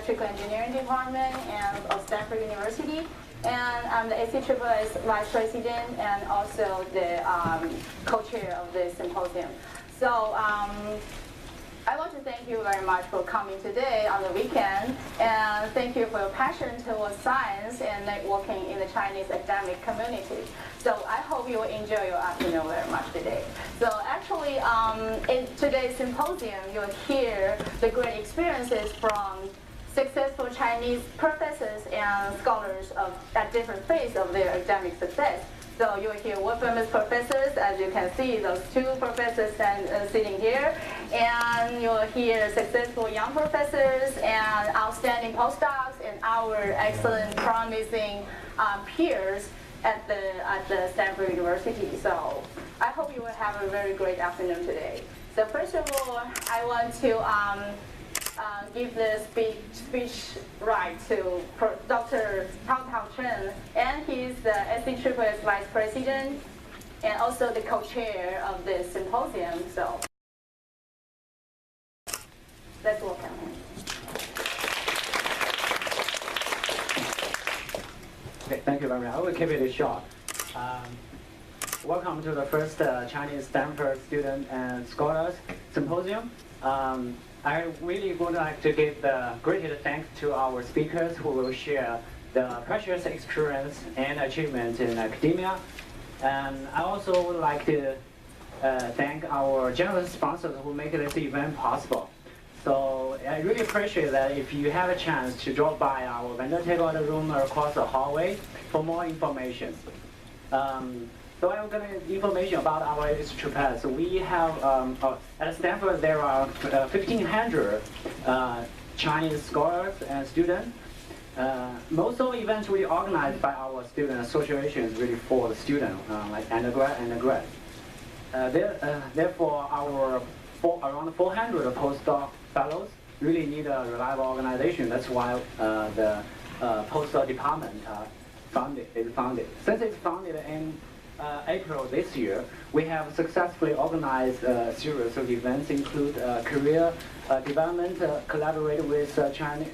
Electrical Engineering Department of Stanford University. And I'm the ACSSS Vice President and also the co-chair of the symposium. So I want to thank you very much for coming today on the weekend, and thank you for your passion towards science and networking in the Chinese academic community. So I hope you will enjoy your afternoon very much today. So actually, in today's symposium, you'll hear the great experiences from successful Chinese professors and scholars at different phases of their academic success. So you'll hear world famous professors, as you can see, those two professors sitting here. And you'll hear successful young professors and outstanding postdocs and our excellent, promising peers at the Stanford University. So I hope you will have a very great afternoon today. So first of all, I want to give the speech right to Dr. Taotao Chen, and he's the ACSSS Vice President and also the co-chair of this symposium. So let's welcome him. Okay, thank you very much. I will keep it short. Welcome to the first Chinese Stanford Student and Scholars Symposium. I really would like to give the greatest thanks to our speakers who will share the precious experience and achievements in academia. And I also would like to thank our generous sponsors who make this event possible. So I really appreciate that if you have a chance to drop by our vendor takeout room or across the hallway for more information. So I'm going to information about our institute path. So we have, at Stanford, there are 1,500 Chinese scholars and students. Most of the events we organized by our student associations really for the student, like undergrad and grad. Therefore, our around 400 postdoc fellows really need a reliable organization. That's why the postdoc department is founded. Since it's founded in April this year, we have successfully organized a series of events, include career development, collaborate with Chinese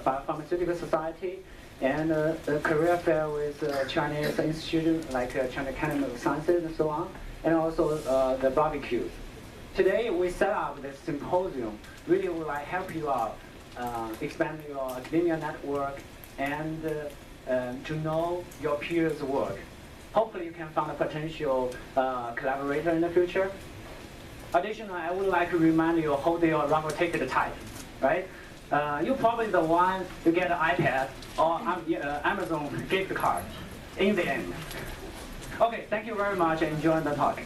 Pharmaceutical Society, and a career fair with Chinese institute like China Academy of Sciences and so on, and also the barbecues. Today we set up this symposium. Really would like help you out, expand your academia network, and to know your peers' work. Hopefully you can find a potential collaborator in the future. Additionally, I would like to remind you, hold your raffle ticket tight, right? You're probably the one to get an iPad or Amazon gift card in the end. Okay, thank you very much and enjoy the talk.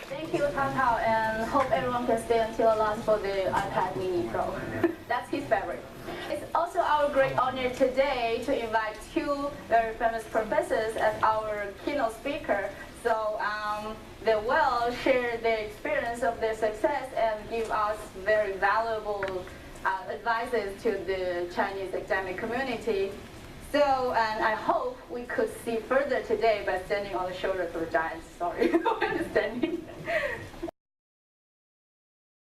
Thank you, Taotao, and hope everyone can stay until last for the iPad Mini Pro. That's his favorite. It's also our great honor today to invite two very famous professors as our keynote speaker. So they will share their experience of their success and give us very valuable advices to the Chinese academic community. So, and I hope we could see further today by standing on the shoulders of the giants. Sorry, understanding.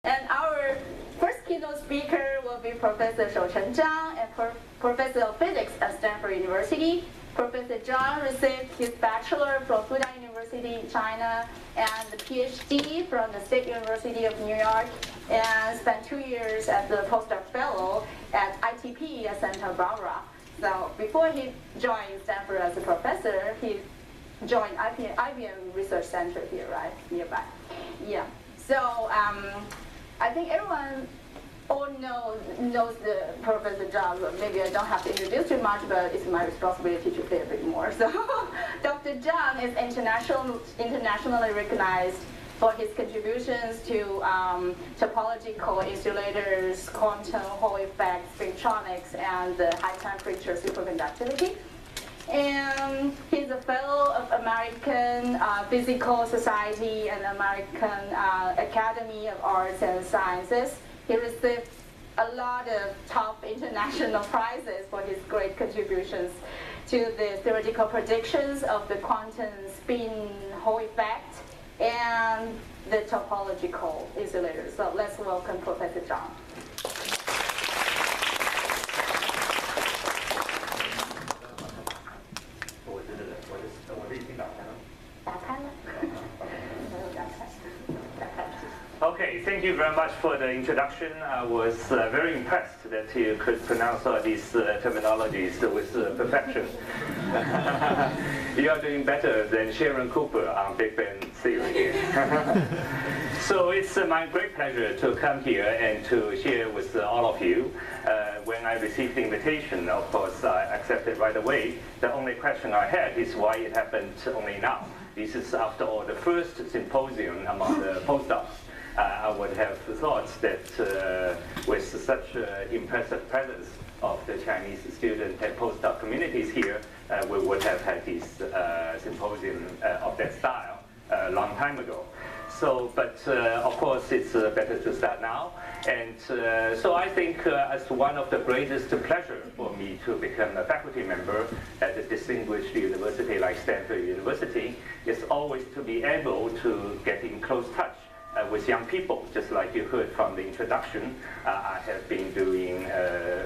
And our first keynote speaker will be Professor Shoucheng Zhang, and Professor of Physics at Stanford University. Professor Zhang received his bachelor from Fudan University in China and the PhD from the State University of New York, and spent 2 years as the postdoc fellow at ITP at Santa Barbara. So before he joined Stanford as a professor, he joined IBM Research Center here, right, nearby. Yeah. So I think everyone all knows the Professor Zhang. Maybe I don't have to introduce too much, but it's my responsibility to say a bit more. So Dr. Zhang is internationally recognized for his contributions to topological insulators, quantum Hall effect, spectronics, and high temperature superconductivity. And he's a fellow of American Physical Society and American Academy of Arts and Sciences. He received a lot of top international prizes for his great contributions to the theoretical predictions of the quantum spin Hall effect and the topological insulator. So let's welcome Professor Zhang. 我的已经打开了。打开了。没有打开。打开了。 Okay, thank you very much for the introduction. I was very impressed that you could pronounce all these terminologies with perfection. You are doing better than Sharon Cooper on Big Bang Theory. So it's my great pleasure to come here and to share with all of you. When I received the invitation, of course, I accepted right away. The only question I had is why it happened only now. This is, after all, the first symposium among the postdocs. I would have thought that with such impressive presence of the Chinese student and postdoc communities here, we would have had this symposium of that style a long time ago. So, but of course, it's better to start now. And so I think as one of the greatest pleasure for me to become a faculty member at a distinguished university like Stanford University is always to be able to get in close touch with young people. Just like you heard from the introduction, I have been doing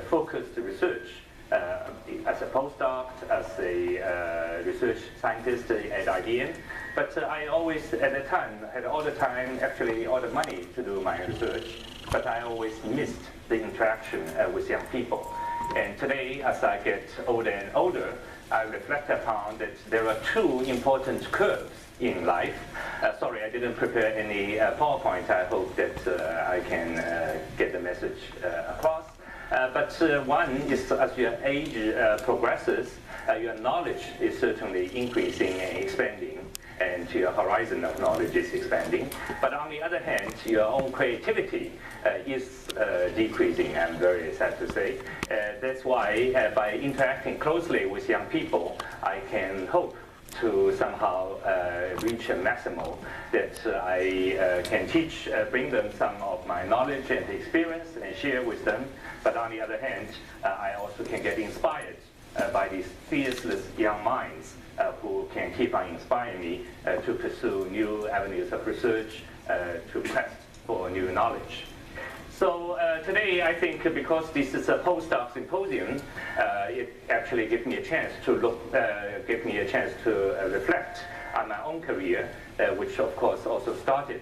focused research as a postdoc, as a research scientist at IBM. But I always, at the time, had all the time, actually all the money to do my research, but I always missed the interaction with young people. And today, as I get older and older, I reflect upon that there are two important curves in life. Sorry, I didn't prepare any PowerPoint. I hope that I can get the message across. But one is, as your age progresses, your knowledge is certainly increasing and expanding, and your horizon of knowledge is expanding. But on the other hand, your own creativity is decreasing, I'm very sad to say. That's why by interacting closely with young people, I can hope to somehow reach a maximum that I can teach, bring them some of my knowledge and experience and share with them. But on the other hand, I also can get inspired by these fearless young minds who can keep on inspiring me to pursue new avenues of research, to quest for new knowledge. So today, I think because this is a postdoc symposium, it actually gives me a chance to reflect on my own career, which of course also started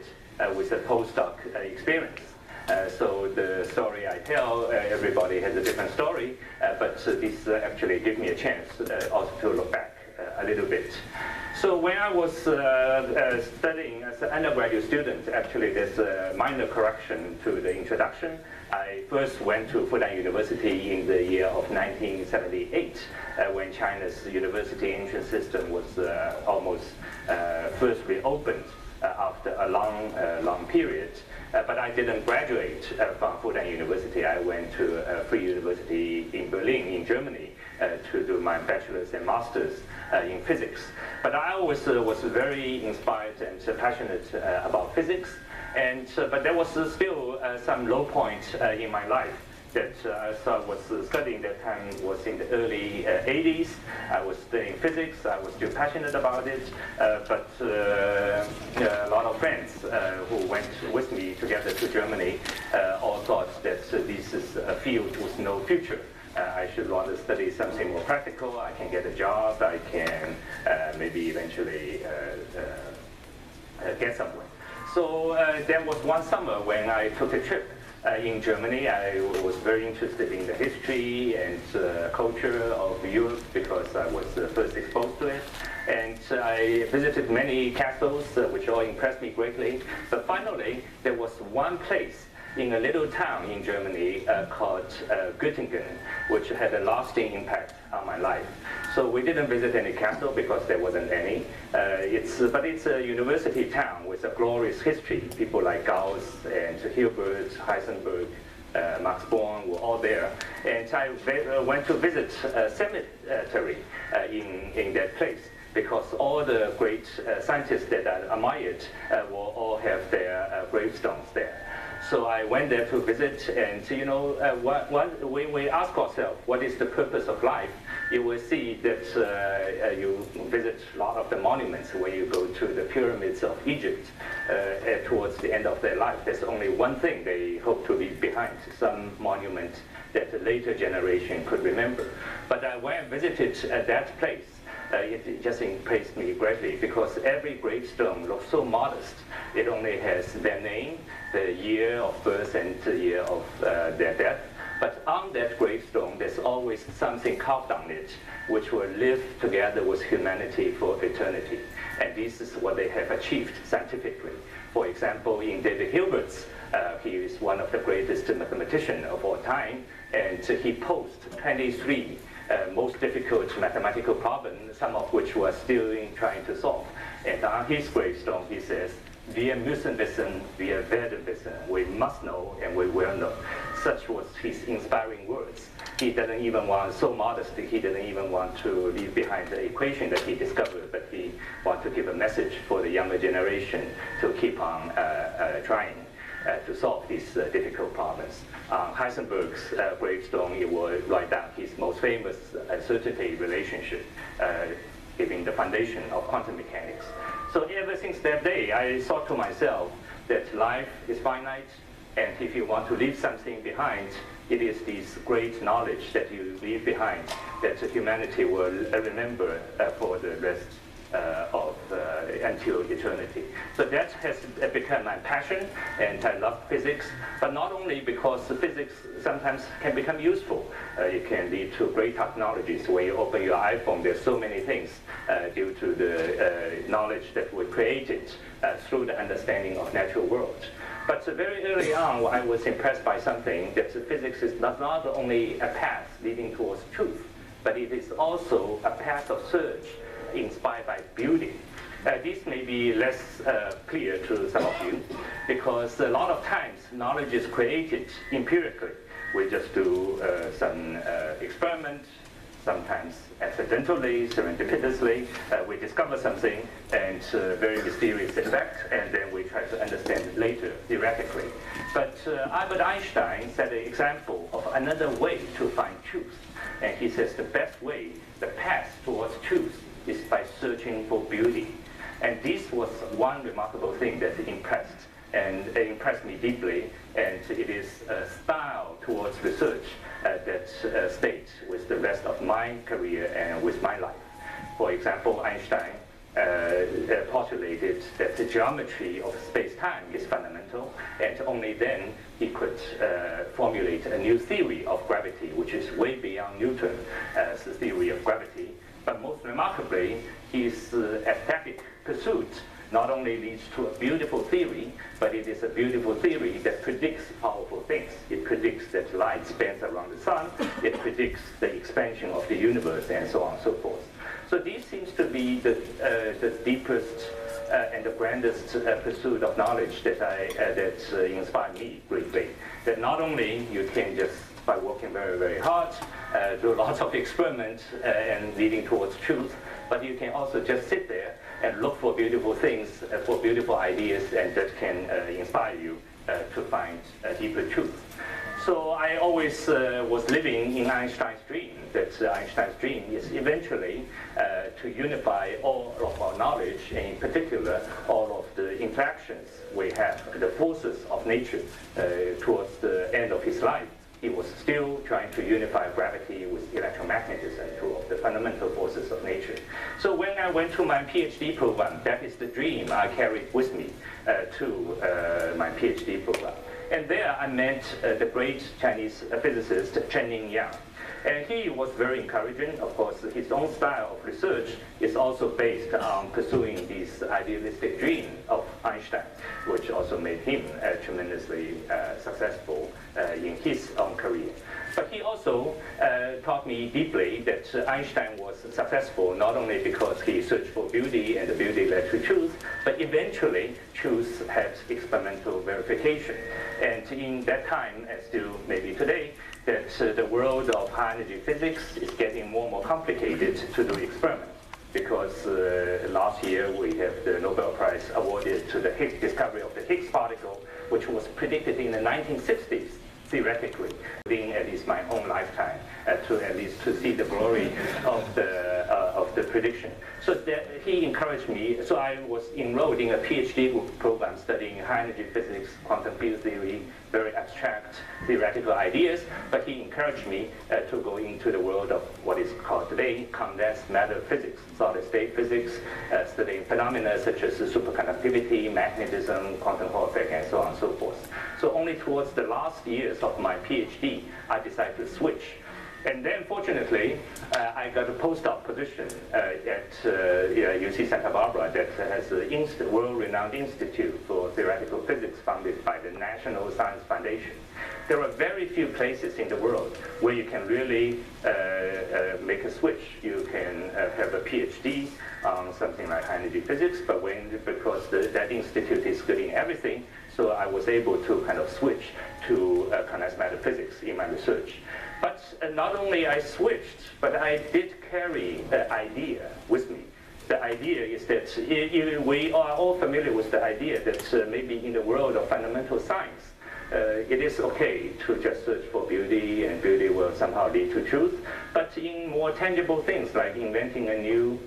with a postdoc experience. So the story I tell, everybody has a different story, but this actually gives me a chance also to look back a little bit. So when I was studying as an undergraduate student, actually there's a minor correction to the introduction. I first went to Fudan University in the year of 1978, when China's university entrance system was almost first reopened after a long period. But I didn't graduate from Fudan University. I went to a free university in Berlin, in Germany, to do my bachelor's and master's in physics. But I always was very inspired and passionate about physics. And but there was still some low point in my life that I was studying that time was in the early 80s. I was studying physics. I was still passionate about it. But a lot of friends who went with me together to Germany all thought that this is a field with no future. I should rather study something more practical. I can get a job. I can maybe eventually get somewhere. So there was one summer when I took a trip in Germany. I was very interested in the history and culture of Europe because I was first exposed to it. And I visited many castles, which all impressed me greatly. But finally, there was one place in a little town in Germany called Göttingen, which had a lasting impact on my life. So we didn't visit any castle because there wasn't any. But it's a university town with a glorious history. People like Gauss and Hilbert, Heisenberg, Max Born were all there. And I went to visit a cemetery in that place, because all the great scientists that I admired will all have their gravestones there. So I went there to visit, and when we ask ourselves, what is the purpose of life? You will see that you visit a lot of the monuments when you go to the pyramids of Egypt towards the end of their life. There's only one thing they hope to leave behind, some monument that the later generation could remember. But when I visited that place, it just impressed me greatly because every gravestone looks so modest. It only has their name, the year of birth, and the year of their death. But on that gravestone, there's always something carved on it, which will live together with humanity for eternity. And this is what they have achieved scientifically. For example, in David Hilbert's, he is one of the greatest mathematicians of all time, and he posed 23 most difficult mathematical problems, some of which we're still trying to solve. And on his gravestone, he says, "Wir müssen wissen, wir werden wissen." We must know and we will know. Such was his inspiring words. He didn't even want, so modest, he didn't even want to leave behind the equation that he discovered, but he wanted to give a message for the younger generation to keep on trying to solve these difficult problems. Heisenberg's gravestone, he will write down his most famous uncertainty relationship, giving the foundation of quantum mechanics. So ever since that day, I thought to myself that life is finite, and if you want to leave something behind, it is this great knowledge that you leave behind that humanity will remember for the rest until eternity. So that has become my passion, and I love physics, but not only because physics sometimes can become useful. It can lead to great technologies. When you open your iPhone, there's so many things due to the knowledge that we created through the understanding of natural world. But very early on, I was impressed by something, that physics is not only a path leading towards truth, but it is also a path of search inspired by beauty. This may be less clear to some of you, because a lot of times knowledge is created empirically. We just do some experiment, sometimes accidentally, serendipitously, we discover something and very mysterious effect, and then we try to understand it later theoretically. But Albert Einstein set an example of another way to find truth, and he says the best way, the path towards truth, is by searching for beauty. And this was one remarkable thing that impressed me deeply, and it is a style towards research that stayed with the rest of my career and with my life. For example, Einstein postulated that the geometry of space-time is fundamental, and only then he could formulate a new theory of gravity, which is way beyond Newton's theory of gravity. But most remarkably, his aesthetic pursuit not only leads to a beautiful theory, but it is a beautiful theory that predicts powerful things. It predicts that light spins around the sun, it predicts the expansion of the universe, and so on and so forth. So this seems to be the deepest and the grandest pursuit of knowledge that inspired me greatly. That not only you can just, by working very, very hard, do lots of experiments and leading towards truth, but you can also just sit there and look for beautiful things, for beautiful ideas, and that can inspire you to find a deeper truth. So I always was living in Einstein's dream, that Einstein's dream is eventually to unify all of our knowledge, and in particular, all of the interactions we have, the forces of nature. Towards the end of his life, he was still trying to unify gravity with electromagnetism, two of the fundamental forces of nature. So when I went to my PhD program, that is the dream I carried with me to my PhD program. And there I met the great Chinese physicist Chen. And he was very encouraging. Of course, his own style of research is also based on pursuing this idealistic dream of Einstein, which also made him tremendously successful in his own career. But he also taught me deeply that Einstein was successful not only because he searched for beauty and the beauty led to truth, but eventually truth had experimental verification. And in that time, and still maybe today, that the world of high energy physics is getting more and more complicated to do experiments. because last year we have the Nobel Prize awarded to the Higgs discovery of the Higgs particle, which was predicted in the 1960s, theoretically, within at least my own lifetime, to see the glory of the prediction. So he encouraged me. So I was enrolled in a PhD program studying high energy physics, quantum field theory, very abstract theoretical ideas. But he encouraged me to go into the world of what is called today condensed matter physics, solid state physics, studying phenomena such as superconductivity, magnetism, quantum Hall effect, and so on and so forth. So only towards the last years of my PhD, I decided to switch. And then, fortunately, I got a postdoc position at UC Santa Barbara that has a world-renowned institute for theoretical physics funded by the National Science Foundation. There are very few places in the world where you can really make a switch. You can have a PhD on something like high-energy physics, but because that institute is studying everything, so I was able to kind of switch to condensed matter physics in my research. But not only I switched, but I did carry the idea with me. The idea is that we are all familiar with the idea that maybe in the world of fundamental science, it is okay to just search for beauty, and beauty will somehow lead to truth. But in more tangible things like inventing a new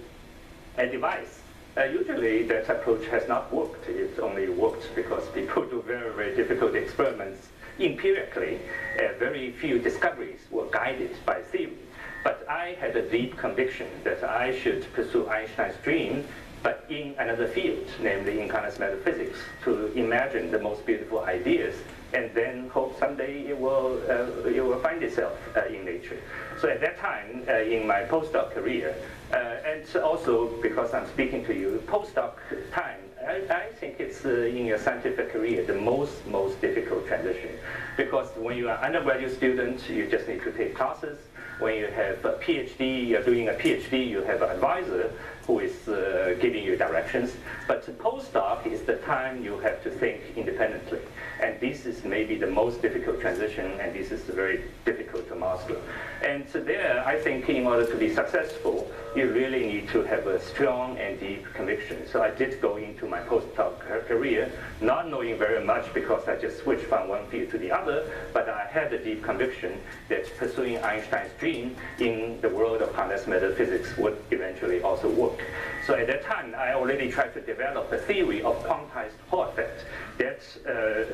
device, usually that approach has not worked. It's only worked because people do very, very difficult experiments empirically. Very few discoveries were guided by theory. But I had a deep conviction that I should pursue Einstein's dream, but in another field, namely in condensed matter physics, to imagine the most beautiful ideas and then hope someday it will find itself in nature. So at that time, in my postdoc career, and also because I'm speaking to you, postdoc time, I think it's in your scientific career the most difficult transition, because when you are an undergraduate student, you just need to take classes. When you have a PhD, you're doing a PhD, you have an advisor who is giving you directions. But postdoc is the time you have to think independently. And this is maybe the most difficult transition, and this is very difficult to master. And so there, I think in order to be successful, you really need to have a strong and deep conviction. So I did go into my postdoc career not knowing very much, because I just switched from one field to the other, but I had a deep conviction that pursuing Einstein's dream in the world of condensed matter physics would eventually also work. So at that time, I already tried to develop a theory of quantized Hall effect. That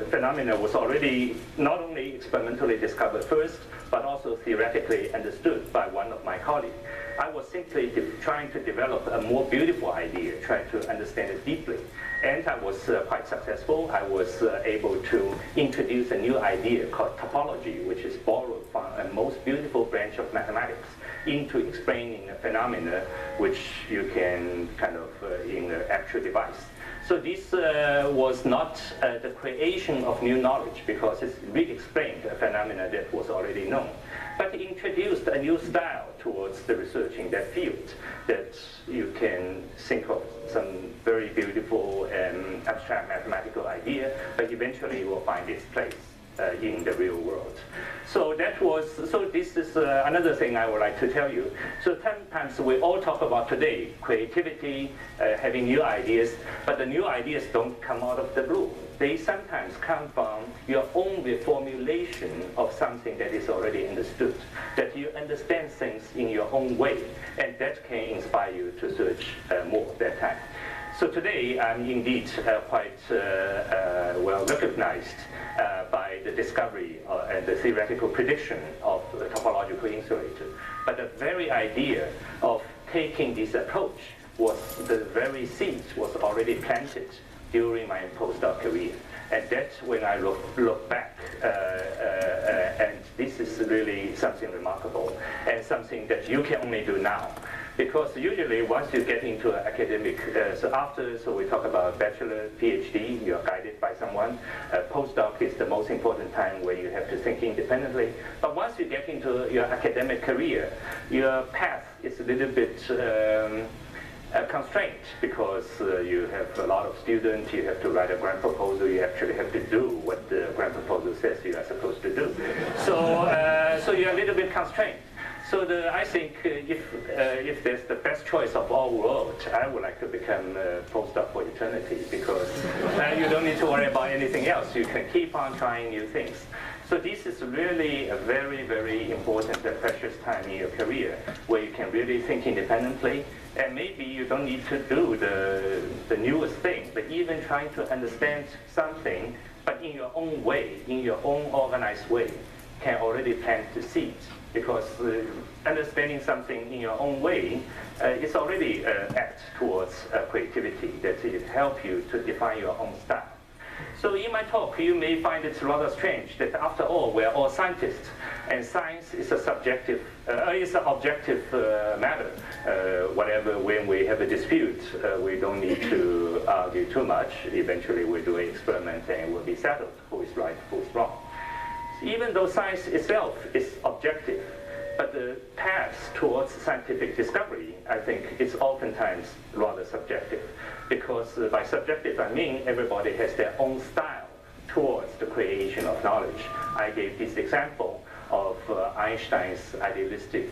phenomena was already not only experimentally discovered first, but also theoretically understood by one of my colleagues. I was simply trying to develop a more beautiful idea, trying to understand it deeply. And I was quite successful. I was able to introduce a new idea called topology, which is borrowed from a most beautiful branch of mathematics, into explaining a phenomena which you can kind of in an actual device. So this was not the creation of new knowledge, because it's re-explained a phenomena that was already known, but it introduced a new style towards the research in that field, that you can think of some very beautiful and abstract mathematical idea, but eventually will find its place in the real world. So this is another thing I would like to tell you. So sometimes we all talk about today, creativity, having new ideas, but the new ideas don't come out of the blue. They sometimes come from your own reformulation of something that is already understood, that you understand things in your own way, and that can inspire you to search more at that time. So today, I'm indeed quite well recognized by the discovery and the theoretical prediction of the topological insulator. But the very idea of taking this approach was the very seeds was already planted during my postdoc career. And that's when I look back, and this is really something remarkable, and something that you can only do now. Because usually once you get into an academic, so we talk about bachelor, PhD, you're guided by someone. Postdoc is the most important time where you have to think independently. But once you get into your academic career, your path is a little bit constraint, because you have a lot of students, you have to write a grant proposal, you actually have to do what the grant proposal says you are supposed to do. So you're a little bit constrained. So I think if there's the best choice of all worlds, I would like to become a postdoc for eternity, because you don't need to worry about anything else. You can keep on trying new things. So this is really a very, very important and precious time in your career where you can really think independently, and maybe you don't need to do the newest thing, but even trying to understand something, but in your own way, in your own organized way, can already plant the seeds. Because understanding something in your own way is already an act towards creativity that it helps you to define your own style. So in my talk, you may find it rather strange that after all, we're all scientists, and science is a subjective, is an objective matter. Whatever, when we have a dispute, we don't need to argue too much. Eventually, we'll do an experiment and we'll be settled who is right, who is wrong. Even though science itself is objective, but the path towards scientific discovery, I think, is oftentimes rather subjective. Because by subjective, I mean everybody has their own style towards the creation of knowledge. I gave this example of Einstein's idealistic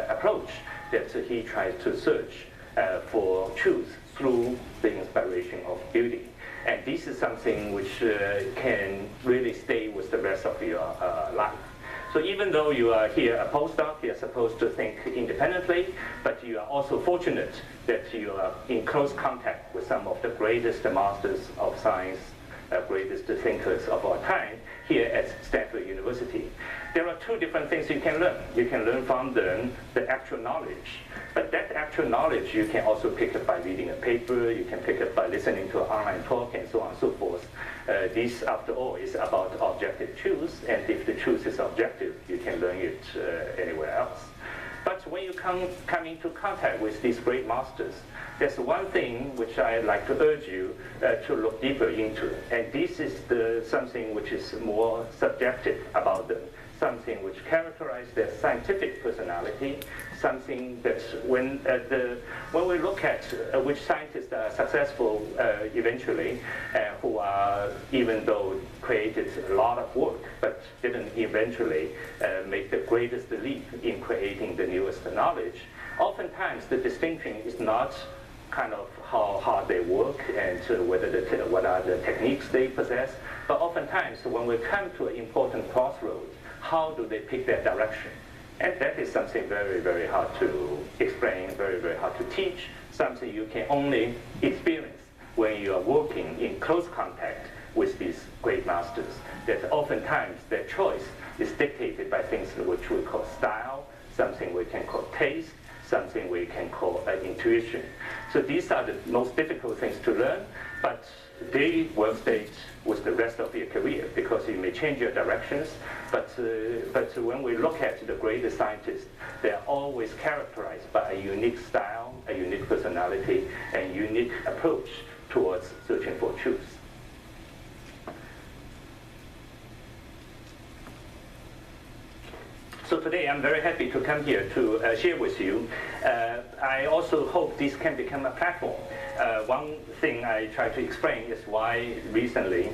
approach that he tried to search for truth through the inspiration of beauty. And this is something which can really stay with the rest of your life. So even though you are here a postdoc, you're supposed to think independently, but you are also fortunate that you are in close contact with some of the greatest masters of science, greatest thinkers of our time here at Stanford University. There are two different things you can learn. You can learn from them the actual knowledge, but that actual knowledge you can also pick up by reading a paper, you can pick up by listening to an online talk, and so on and so forth. This, after all, is about objective truth, and if the truth is objective, you can learn it anywhere else. But when you come into contact with these great masters, there's one thing which I'd like to urge you to look deeper into, and this is something which is more subjective about them, something which characterizes their scientific personality, something that when we look at which scientists are successful eventually, who are, even though created a lot of work, but didn't eventually make the greatest leap in creating the newest knowledge, oftentimes the distinction is not kind of how hard they work and what are the techniques they possess, but oftentimes when we come to an important crossroads, how do they pick their direction? And that is something very, very hard to explain, very, very hard to teach, something you can only experience when you are working in close contact with these great masters, that oftentimes their choice is dictated by things which we call style, something we can call taste, something we can call intuition. So these are the most difficult things to learn, but they will stay with the rest of your career, because you may change your directions, but when we look at the greatest scientists, they are always characterized by a unique style, a unique personality, and unique approach towards searching for truth. So today I'm very happy to come here to share with you. I also hope this can become a platform. One thing I try to explain is why recently,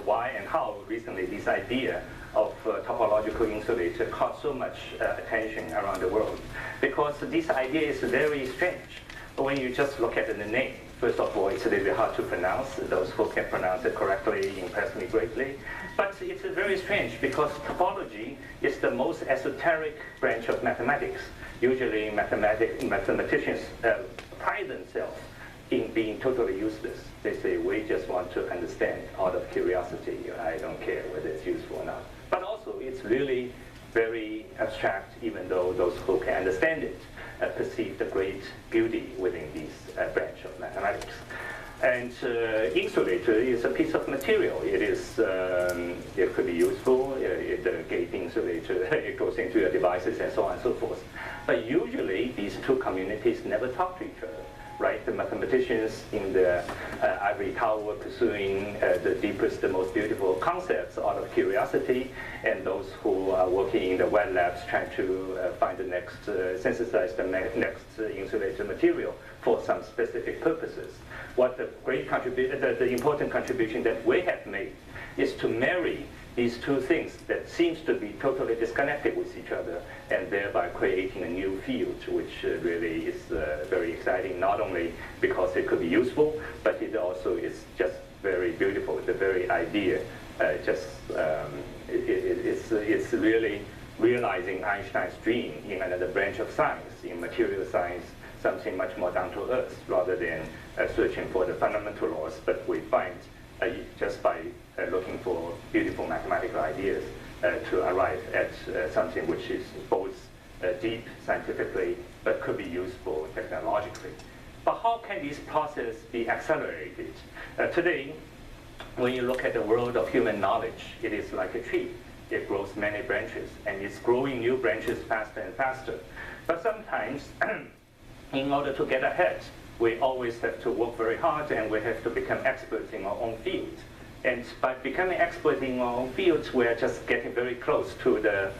why and how recently this idea of topological insulator caught so much attention around the world. Because this idea is very strange. When you just look at the name, first of all, it's a little bit hard to pronounce. Those who can pronounce it correctly impress me greatly. But it's very strange because topology is the most esoteric branch of mathematics. Usually mathematicians pride themselves in being totally useless. They say, we just want to understand out of curiosity. I don't care whether it's useful or not. But also, it's really very abstract, even though those who can understand it perceive the great beauty within this branch of mathematics. And insulator is a piece of material. It is, it could be useful. The gate insulator, it goes into your devices and so on and so forth. But usually, these two communities never talk to each other. Right, the mathematicians in the ivory tower pursuing the deepest, the most beautiful concepts out of curiosity, and those who are working in the wet labs trying to find the next, synthesize the next insulator material for some specific purposes. What the great the important contribution that we have made is to marry these two things that seems to be totally disconnected with each other, and thereby creating a new field, which really is very exciting, not only because it could be useful, but it also is just very beautiful. The very idea it's really realizing Einstein's dream in another branch of science, in material science, something much more down to earth, rather than searching for the fundamental laws. But we find just by looking for beautiful mathematical ideas to arrive at something which is both deep scientifically, but could be useful technologically. But how can this process be accelerated? Today, when you look at the world of human knowledge, it is like a tree. It grows many branches, and it's growing new branches faster and faster. But sometimes, in order to get ahead, we always have to work very hard, and we have to become experts in our own field. And by becoming expert in our own fields, we are just getting very close to the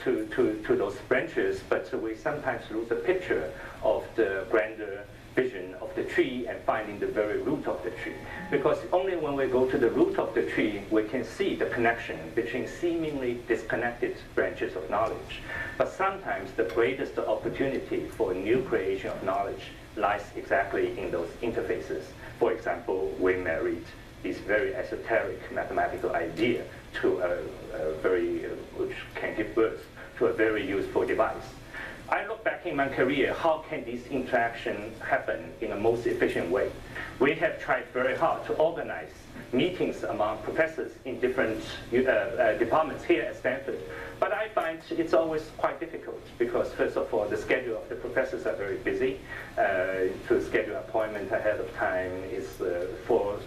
to those branches, but we sometimes lose a picture of the grander vision of the tree and finding the very root of the tree. Because only when we go to the root of the tree, we can see the connection between seemingly disconnected branches of knowledge. But sometimes the greatest opportunity for new creation of knowledge lies exactly in those interfaces. For example, we married this very esoteric mathematical idea to which can give birth to a very useful device. I look back in my career, how can this interaction happen in the most efficient way? We have tried very hard to organize meetings among professors in different departments here at Stanford. But I find it's always quite difficult because, first of all, the schedule of the professors are very busy. To schedule appointment ahead of time is for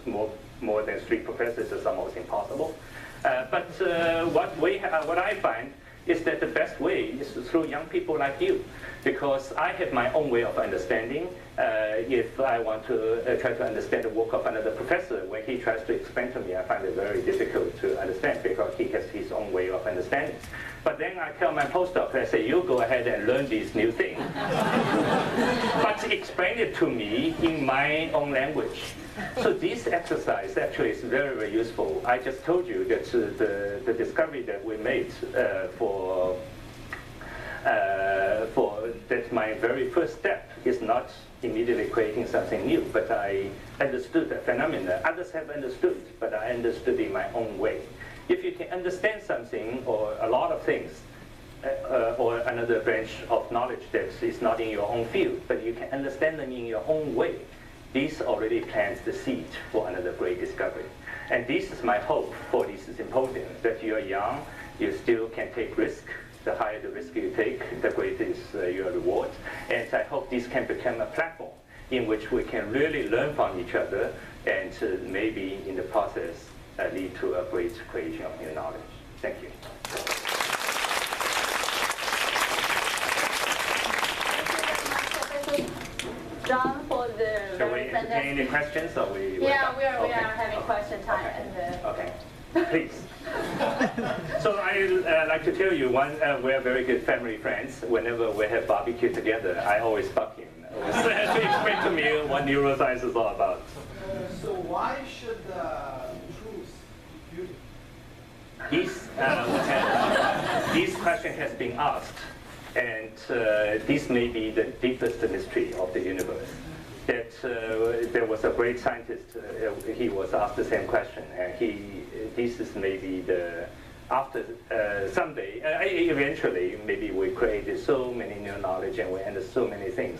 more than 3 professors is almost impossible. But what I find is that the best way is through young people like you, because I have my own way of understanding. If I want to try to understand the work of another professor, when he tries to explain to me, I find it very difficult to understand because he has his own way of understanding. But then I tell my postdoc, I say, you go ahead and learn these new things. But explain it to me in my own language. So this exercise actually is very, very useful. I just told you that the discovery that we made that my very first step is not immediately creating something new, but I understood the phenomena. Others have understood, but I understood in my own way. If you can understand something or a lot of things, or another branch of knowledge that is not in your own field, but you can understand them in your own way, this already plants the seed for another great discovery. And this is my hope for this symposium, that you are young, you still can take risk. The higher the risk you take, the greater is your reward. And I hope this can become a platform in which we can really learn from each other and maybe in the process lead to a great creation of new knowledge. Thank you. John, for the Shall we entertain any questions? Or we we are having question time. Okay. Please. So I like to tell you, we're very good family friends. Whenever we have barbecue together, I always bug him to explain to me what neuroscience is all about. So why should truth be beautiful? This question has been asked, and this may be the deepest mystery of the universe. That there was a great scientist, he was asked the same question, and this is maybe someday, eventually, maybe we created so many new knowledge and we understood so many things.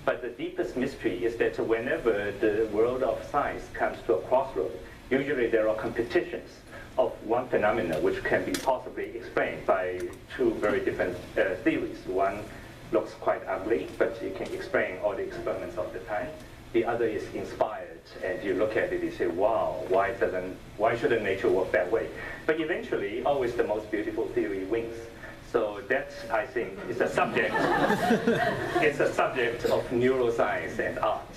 But the deepest mystery is that whenever the world of science comes to a crossroad, usually there are competitions of one phenomenon which can be possibly explained by 2 very different theories. One looks quite ugly, but you can explain all the experiments of the time. The other is inspired, and you look at it and say, wow, why shouldn't nature work that way? But eventually, always the most beautiful theory wins. So that, I think, is a subject. It's a subject of neuroscience and art.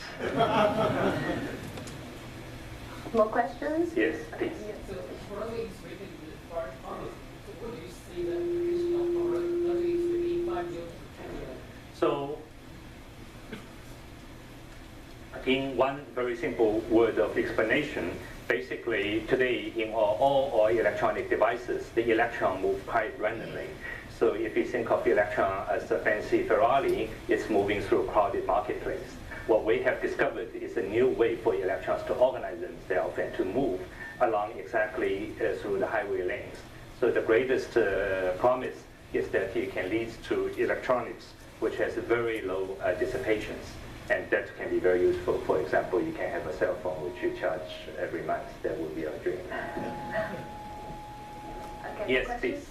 More questions? Yes, please. So probably it's written in the part of it. So what do you see the application of probably it's written 5 years to 10 years? So, in one very simple word of explanation, Basically, today in all our electronic devices, the electron moves quite randomly. So if you think of the electron as a fancy Ferrari, it's moving through a crowded marketplace. What we have discovered is a new way for electrons to organize themselves and to move along exactly through the highway lanes. So the greatest promise is that it can lead to electronics which has very low dissipations. And that can be very useful. For example, you can have a cell phone which you charge every month. That would be our dream. Okay, Yes, questions? please.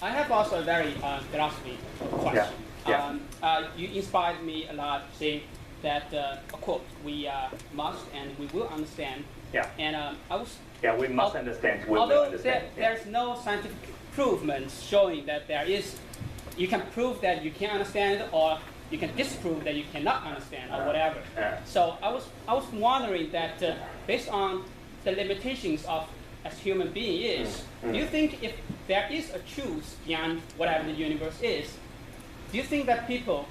I have also a very philosophy question. Yeah. You inspired me a lot saying that, of course, we must and we will understand. Yeah. And I was. Yeah, we must understand. We will Although understand. there's no scientific proof showing that there is, you can prove that you can understand or you can disprove that you cannot understand or whatever. So I was wondering that based on the limitations of as human being is, do you think if there is a truth beyond whatever the universe is, do you think that people?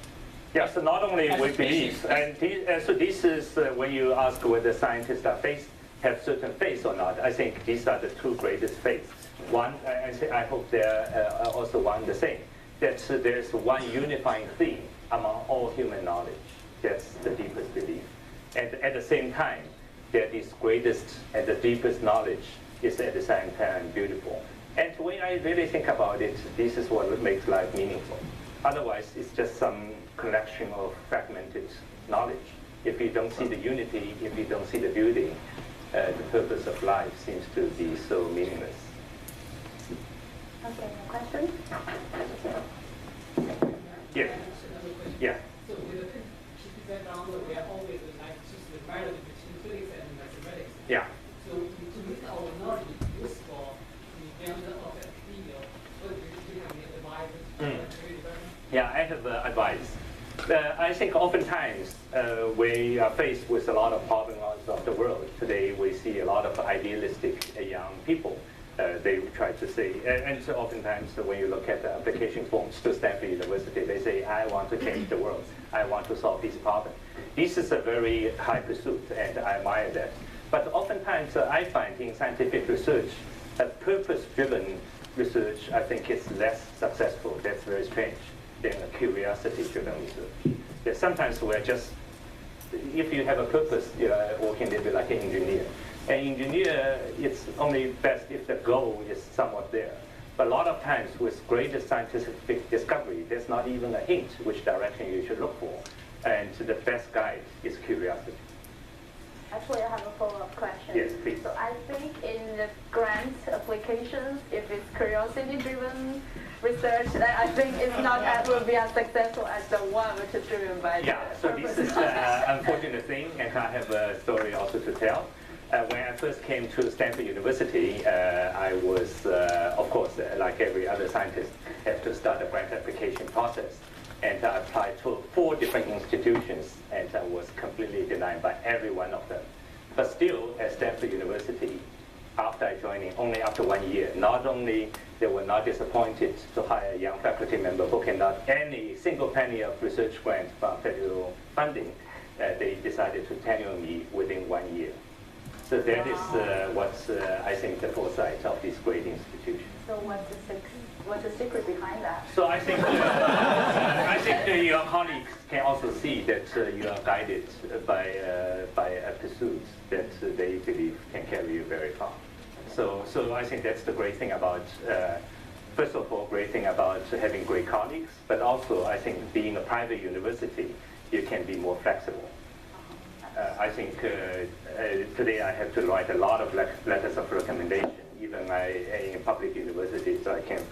Yeah, so not only as we a species, believe, and so this is when you ask whether scientists have certain faith or not. I think these are the two greatest faiths. One, I hope they're also one the same, that there's one unifying theme among all human knowledge. That's the deepest belief. And at the same time, that this greatest and the deepest knowledge is at the same time beautiful. And when I really think about it, this is what makes life meaningful. Otherwise, it's just some collection of fragmented knowledge. If you don't see the unity, if you don't see the beauty, the purpose of life seems to be so meaningless. Okay, question? Yeah. Yeah. So with the keep that down, we are always like just the balance between physics and mathematics. Yeah. So to make our knowledge useful in terms of that field, what do you have any advice? Yeah, I have advice. I think oftentimes we are faced with a lot of problems of the world. Today we see a lot of idealistic young people. They try to say, and so oftentimes when you look at the application forms to Stanford University, they say, I want to change the world. I want to solve this problem. This is a very high pursuit, and I admire that. But oftentimes I find in scientific research, a purpose-driven research, I think is less successful. That's very strange than a curiosity-driven research. Yeah, sometimes we're just, if you have a purpose, you're working a little bit like an engineer. An engineer, it's only best if the goal is somewhat there. But a lot of times with greatest scientific discovery, there's not even a hint which direction you should look for. And the best guide is curiosity. Actually, I have a follow-up question. Yes, please. So I think in the grant applications, if it's curiosity-driven research, then I think it's not as will be as successful as the one which is driven by Yeah, the so purpose. this is an unfortunate thing, and I have a story also to tell. When I first came to Stanford University, I was, of course, like every other scientist, have to start a grant application process. And I applied to 4 different institutions, and I was completely denied by every one of them. But still, at Stanford University, after I joined, only after 1 year, not only they were not disappointed to hire a young faculty member who cannot any single penny of research grant from federal funding, they decided to tenure me within 1 year. So that is what's, I think, the foresight of these great institutions. So what's the secret behind that? So I think, your colleagues can also see that you are guided by a pursuit that they believe can carry you very far. So I think that's the great thing about, first of all, great thing about having great colleagues, but also I think being a private university, you can be more flexible. I think today I have to write a lot of letters of recommendation, even in public universities, so I can